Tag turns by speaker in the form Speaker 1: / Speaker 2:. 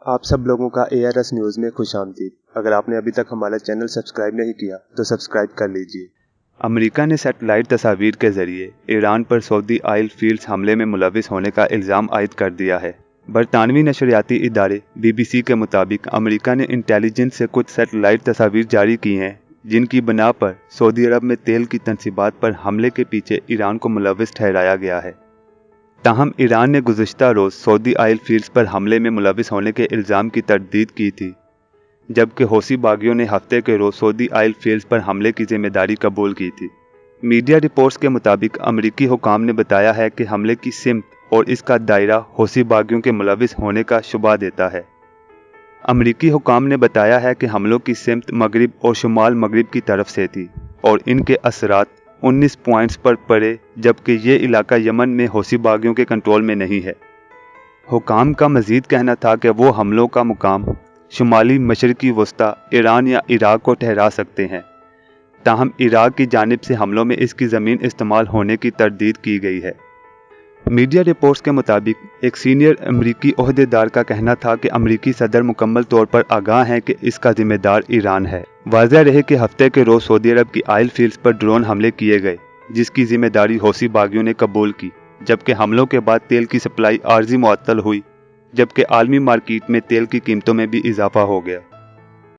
Speaker 1: आप सब लोगों का ARS न्यूज़ में खुश आमदीद। अगर आपने अभी तक हमारा चैनल सब्सक्राइब नहीं किया तो सब्सक्राइब कर लीजिए।
Speaker 2: अमेरिका ने सैटेलाइट तस्वीर के जरिए ईरान पर सऊदी ऑयल फील्ड्स हमले में मुलविस होने का इल्ज़ाम आयद कर दिया है। बरतानवी नशरियाती इदारे BBC के मुताबिक अमेरिका ने इंटेलिजेंस से कुछ सैटेलाइट तस्वीर जारी की हैं जिनकी बना पर सऊदी अरब में तेल की तनसीबात पर हमले के पीछे ईरान को मुलविस ठहराया गया है। ताहम ईरान ने गुज़िश्ता रोज़ सऊदी ऑयल फील्ड्स पर हमले में मुलविस होने के इल्ज़ाम की तरदीद की थी, जबकि हौसी बागियों ने हफ्ते के रोज़ सऊदी ऑयल फील्ड्स पर हमले की जिम्मेदारी कबूल की थी। मीडिया रिपोर्ट्स के मुताबिक अमरीकी हुकाम ने बताया है कि हमले की सिमत और इसका दायरा हौसी बागियों के मुलविस होने का शुबा देता है। अमरीकी हुकाम ने बताया है कि हमलों की सिमत मगरिब और शुमाल मगरिब की तरफ से थी और इनके असरात 19 पॉइंट्स पर पड़े, जबकि ये इलाका यमन में हौसी बागियों के कंट्रोल में नहीं है। हुकाम का मजीद कहना था कि वो हमलों का मुकाम शुमाली मशरकी वस्ता ईरान या इराक को ठहरा सकते हैं, ताहम इराक की जानिब से हमलों में इसकी ज़मीन इस्तेमाल होने की तरदीद की गई है। मीडिया रिपोर्ट्स के मुताबिक एक सीनियर अमरीकी ओहदेदार का कहना था कि अमरीकी सदर मुकम्मल तौर पर आगाह हैं कि इसका जिम्मेदार ईरान है। वाज़ेह रहे कि हफ्ते के रोज़ सऊदी अरब की ऑयल फील्ड्स पर ड्रोन हमले किए गए, जिसकी जिम्मेदारी हौसी बागियों ने कबूल की, जबकि हमलों के बाद तेल की सप्लाई आर्जी मुअत्तल हुई, जबकि आलमी मार्केट में तेल की कीमतों में भी इजाफा हो गया।